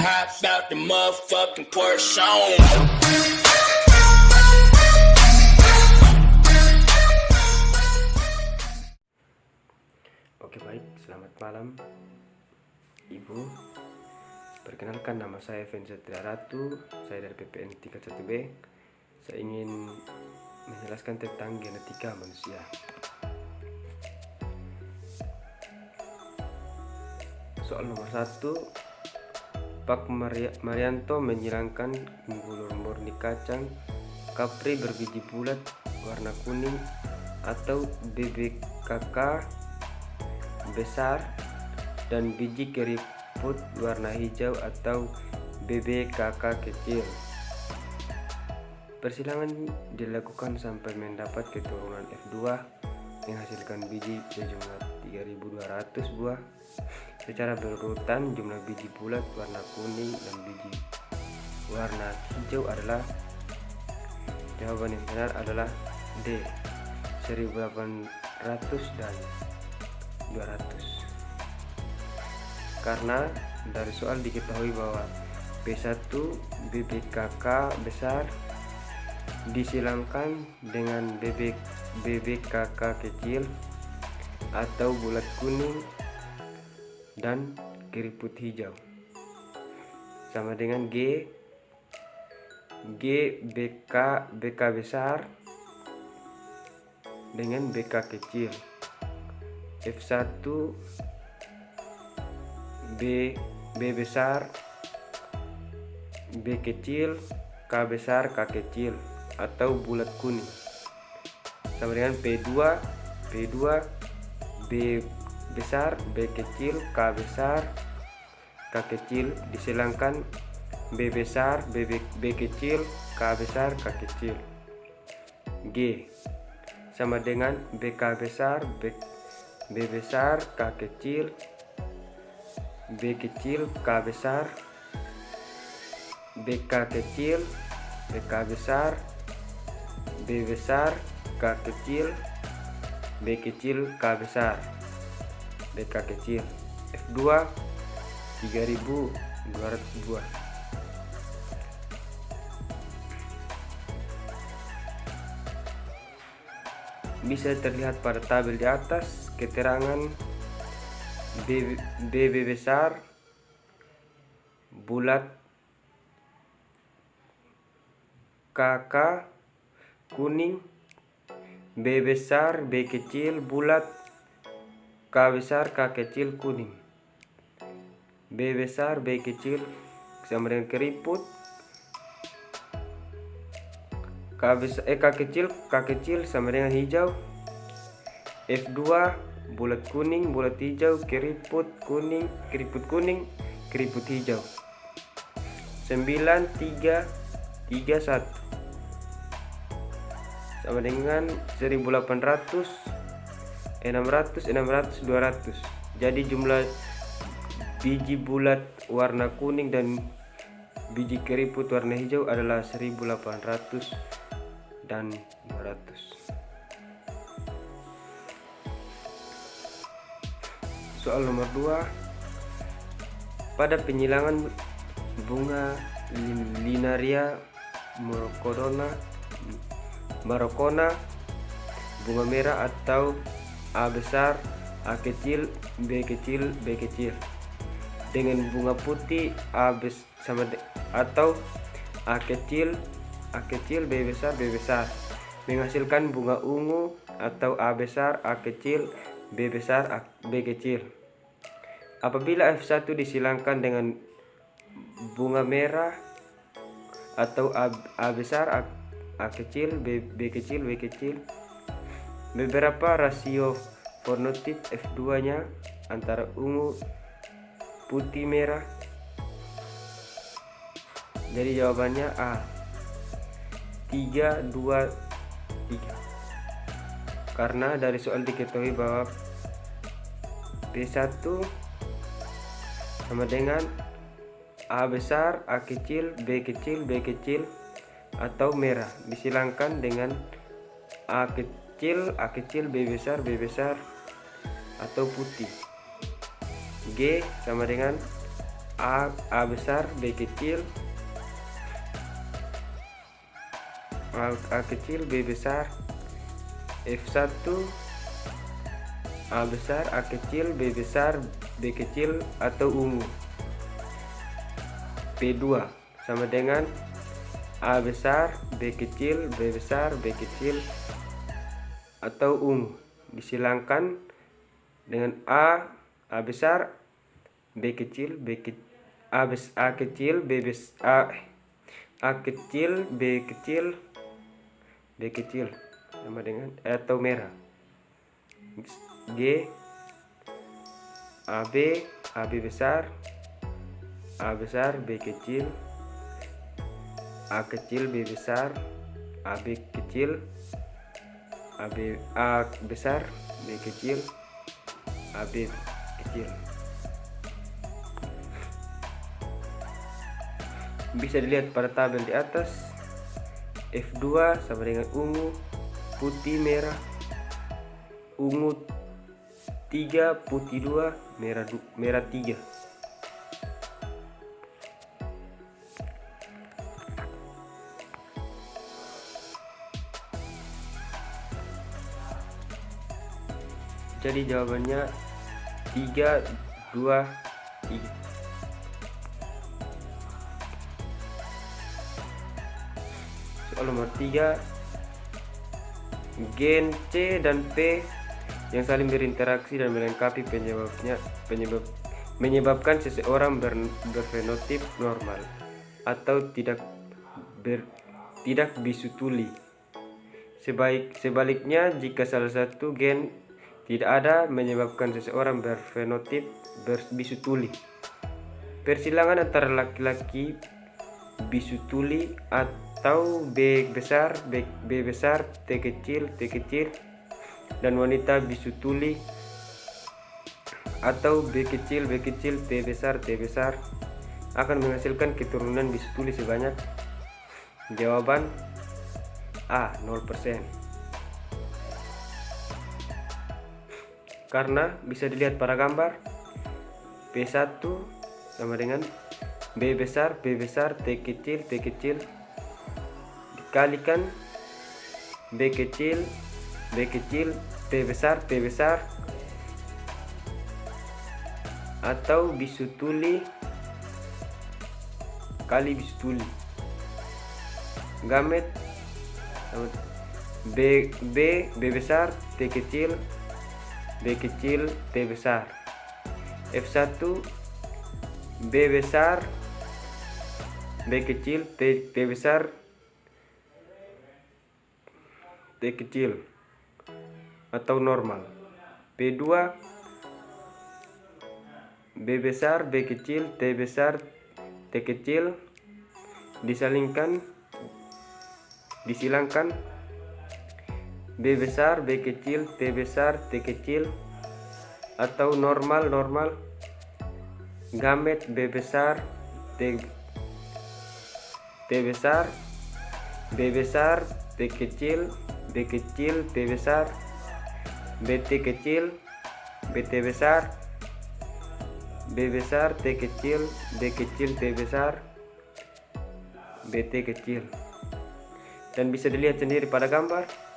Hop out the motherfucking Porsche on. Oke, baik, selamat malam Ibu. Perkenalkan, nama saya Vincent Ratu. Saya dari PPN 31B. Saya ingin menjelaskan tentang genetika manusia. Soal nomor 1, Pak Marianto menyilangkan bulur murni kacang kapri berbiji bulat warna kuning atau BBKK besar dan biji keriput warna hijau atau BBKK kecil. Persilangan dilakukan sampai mendapat keturunan F2 menghasilkan biji sejumlah 3.200 buah. Secara berurutan, jumlah biji bulat warna kuning dan biji warna hijau adalah, jawaban yang benar adalah D, 1.800 dan 200. Karena dari soal diketahui bahwa B1 BBKK besar disilangkan dengan BBKK kecil atau bulat kuning dan keriput hijau, sama dengan G BK besar dengan BK kecil, F1 B besar B kecil, K besar K kecil atau bulat kuning, sama dengan P2 B besar B kecil K besar K kecil disilangkan B besar B kecil K besar K kecil. G sama dengan BK besar B besar K kecil B kecil K besar BK kecil BK besar B besar K kecil B kecil K besar BK kecil. F2 3.200 buah. Bisa terlihat pada tabel di atas keterangan BB besar bulat, KK kuning, B besar B kecil bulat, K besar K kecil kuning, B besar B kecil sama dengan keriput, K kecil sama dengan hijau, F2 bulat kuning bulat hijau keriput kuning keriput hijau. 9 3 3 1 sama dengan 1.800 600 200. Jadi jumlah biji bulat warna kuning dan biji keriput warna hijau adalah 1.800 dan 200. Soal nomor 2, pada penyilangan bunga Linaria marocona bunga merah atau A besar A kecil B kecil B kecil dengan bunga putih atau A kecil B besar B besar menghasilkan bunga ungu atau A besar A kecil B besar B kecil. Apabila F1 disilangkan dengan bunga merah atau A besar A kecil B kecil B kecil, beberapa rasio fenotip F2-nya antara ungu, putih, merah. Jadi jawabannya A, 3 2 3. Karena dari soal diketahui bahwa B1 sama dengan A besar A kecil B kecil B kecil atau merah disilangkan dengan A kecil B besar atau putih. G sama dengan A besar B kecil, A kecil B besar, F1 A besar A kecil B besar B kecil atau ungu. P2 sama dengan A besar B kecil B besar B kecil atau ungu, disilangkan dengan A besar B kecil A kecil B besar A kecil B kecil B kecil sama dengan atau merah. G AB besar B kecil A kecil B besar AB kecil A besar B kecil AB kecil. Bisa dilihat pada tabel di atas, F2 sama dengan ungu, putih, merah, ungu 3, putih 2, merah 3. Jadi jawabannya 3, 2, 3. Soal nomor 3, gen C dan P yang saling berinteraksi dan melengkapi menyebabkan seseorang berfenotip normal atau tidak bisu tuli. Sebaliknya, jika salah satu gen tidak ada, menyebabkan seseorang berfenotip bisu tuli. Persilangan antara laki-laki bisu tuli atau B besar T kecil dan wanita bisu tuli atau B kecil T besar akan menghasilkan keturunan bisu tuli sebanyak. Jawaban A 0%. Karena bisa dilihat pada gambar, P1 sama dengan B besar T kecil dikalikan B kecil T besar atau bisu tuli kali bisu tuli. Gamet B besar T kecil B kecil T besar. F1 B besar B kecil T besar T kecil atau normal. P2 B besar B kecil T besar T kecil disilangkan B besar B kecil T besar T kecil atau normal. Gamet B besar T besar B besar T kecil B kecil T besar BT kecil BT besar B besar T kecil B kecil T besar BT kecil. Dan bisa dilihat sendiri pada gambar.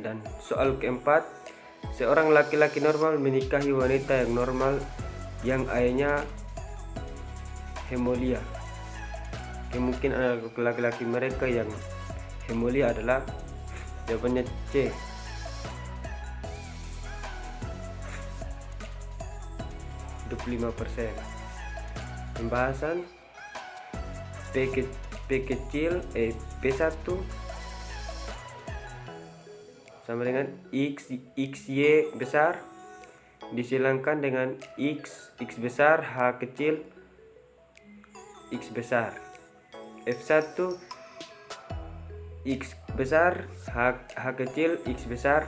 Dan soal keempat, seorang laki-laki normal menikahi wanita yang normal yang ayahnya hemolia. Kemungkinan laki-laki mereka yang hemolia adalah, jawabannya C. %. Pembahasan P1 sama dengan XY besar disilangkan dengan X besar H kecil X besar. F1 X besar H kecil X besar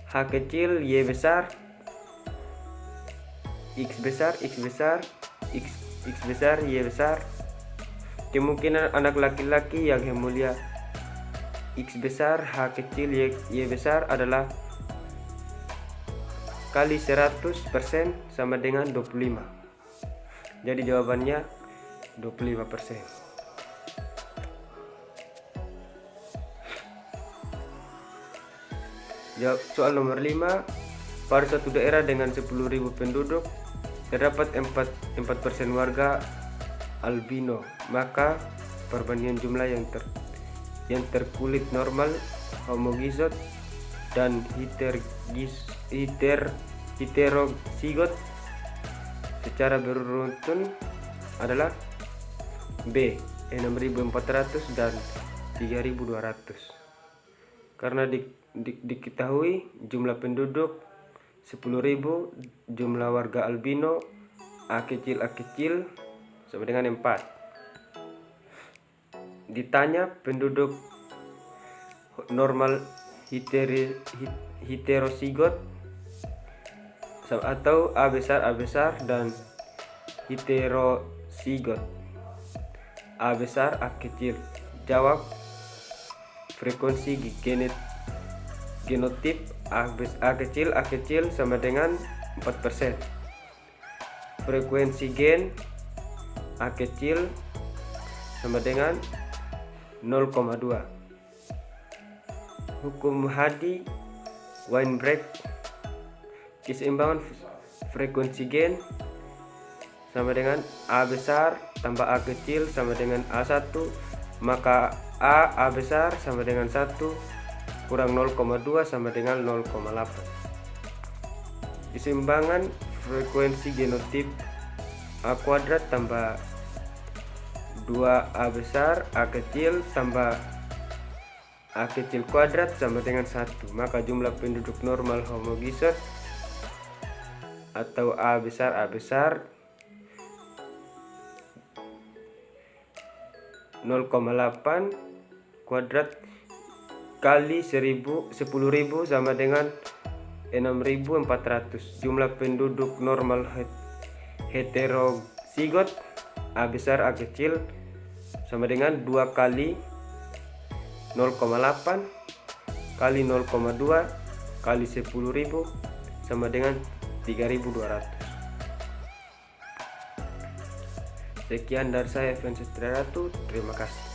H kecil Y besar X besar Y besar. Kemungkinan anak laki-laki yang hemolia X besar H kecil Y besar adalah kali 100% sama dengan 25. Jadi jawabannya 25%. Soal nomor 5. Pada suatu daerah dengan 10.000 penduduk terdapat 4% warga albino, maka perbandingan jumlah yang terkulit normal, homozigot, dan heterozigot secara berurutan adalah B. 6.400 dan 3.200. Karena diketahui jumlah penduduk 10.000, jumlah warga albino A kecil sama dengan 4. Ditanya penduduk normal heterozigot atau A besar dan heterozigot. A besar, A kecil. Jawab frekuensi genotip A kecil sama dengan 4%. Frekuensi gen A kecil sama dengan 0,2. Hukum Hardy-Weinberg, keseimbangan frekuensi gen sama dengan A besar tambah A kecil sama dengan A1, maka A besar sama dengan 1 kurang 0,2 sama dengan 0,8. Keseimbangan frekuensi genotip A kuadrat tambah 2A besar A kecil tambah A kecil kuadrat sama dengan 1, maka jumlah penduduk normal homozigot atau A besar 0,8 kuadrat kali 10.000 sama dengan 6.400. Jumlah penduduk normal heterozigot A besar A kecil sama dengan 2 kali 0,8 kali 0,2 kali 10.000 sama dengan 3.200. Sekian dari saya, Evan Setriaratu. Terima kasih.